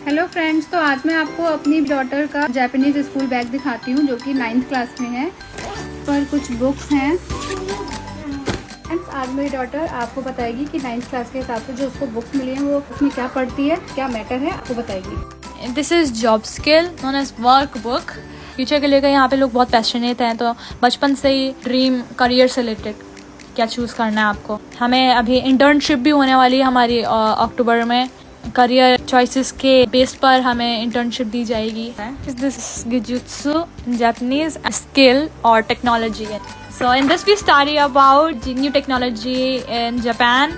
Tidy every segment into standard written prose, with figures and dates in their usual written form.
Hello friends, तो आज मैं आपको अपनी डॉटर का जापानीज स्कूल बैग दिखाती हूँ जो कि 9th क्लास में है। पर कुछ बुक्स हैं। फ्रेंड्स, आज मेरी डॉटर आपको बताएगी कि 9th क्लास के हिसाब से जो उसको बुक्स मिली हैं वो उसमें क्या पढ़ती है, क्या मैटर है, आपको बताएगी। This is job skill known as work book. Future के लेकर यहाँ पे लोग बहुत पैशनेट हैं, तो बचपन से ही ड्रीम करियर से रिलेटेड क्या चूज़ करना है आपको। हमें अभी इंटर्नशिप भी होने वाली है हमारी अक्टूबर में। करियर चॉइसेस के बेस पर हमें इंटर्नशिप दी जाएगी। दिस गिजुत्सु जापानीज स्किल और technology. So in this we study about the new technology in Japan,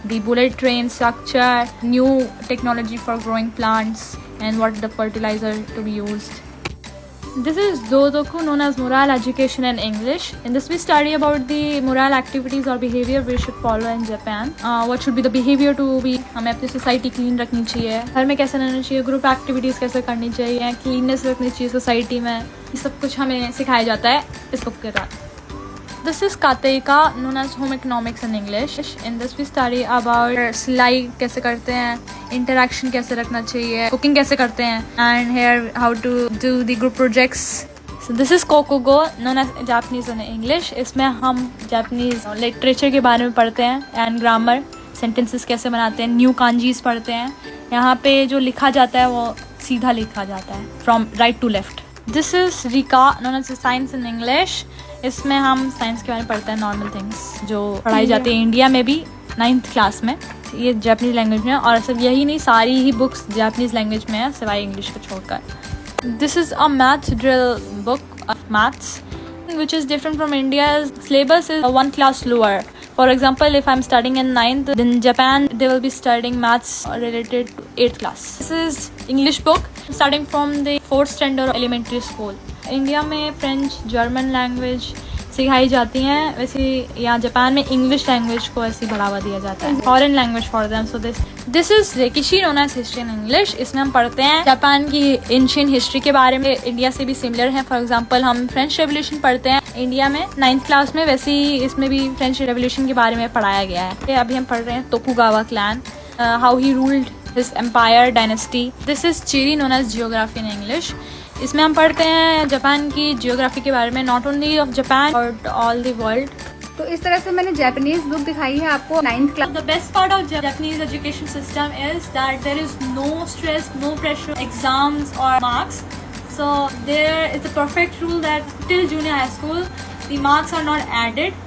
the bullet train structure, new technology for growing plants, and what the fertilizer to be used. This is Dodoku, known as Moral Education in English. In this we study about the moral activities or behavior we should follow in Japan. What should be the behavior to be, हमें अपनी society clean रखनी चाहिए, घर में कैसे रहना चाहिए, group activities कैसे करनी चाहिए, क्लीननेस रखनी चाहिए सोसाइटी में, ये सब कुछ हमें सिखाया जाता है इस बुक के द्वारा। This is Kateika, known as Home Economics in English. In this we study about सिलाई कैसे करते हैं, interaction कैसे रखना चाहिए, cooking कैसे करते हैं, and here how to do the group projects. So this is Kokugo, known as Japanese in English. इसमें हम Japanese literature के बारे में पढ़ते हैं and grammar, sentences कैसे बनाते हैं, new kanjis पढ़ते हैं। यहाँ पे जो लिखा जाता है वो सीधा लिखा जाता है from right to left. This is Rika, known as Science in English. इसमें हम साइंस के बारे में पढ़ते हैं, नॉर्मल थिंग्स जो पढ़ाई जाती है इंडिया में भी 9th क्लास में। ये जापानीज लैंग्वेज में है, और सिर्फ यही नहीं, सारी ही बुक्स जापानीज लैंग्वेज में है सिवाय इंग्लिश को छोड़कर। This is a math drill book of maths which is different from India's syllabus is one class lower. For example, if I'm studying in 9th, then Japan they will be studying maths related to 8th class. This is English book starting from the 4th standard elementary school. India में French, German language सिखाई जाती हैं, वैसे यहाँ Japan में English language को ऐसे बढ़ावा दिया जाता है, foreign language for them. So this is रेकिशी, known as history in English. इसमें हम पढ़ते हैं जापान की एंशिएंट हिस्ट्री के बारे में, इंडिया से भी सिमिलर है। फॉर एग्जांपल हम फ्रेंच रेवोल्यूशन पढ़ते हैं इंडिया में 9th क्लास में, वैसे ही इसमें भी फ्रेंच रेवोल्यूशन के बारे में पढ़ाया गया है। अभी हम पढ़ रहे हैं Tokugawa clan, how he ruled his empire dynasty. This is चिरी, known as geography in English. इसमें हम पढ़ते हैं जापान की जियोग्राफी के बारे में, not only of Japan but all the world. तो इस तरह से मैंने जापानीज बुक दिखाई है आपको 9th class. The best part of Japanese education system is that there is no stress, no pressure, exams or marks. So there is the perfect rule that till junior high school, the marks are not added.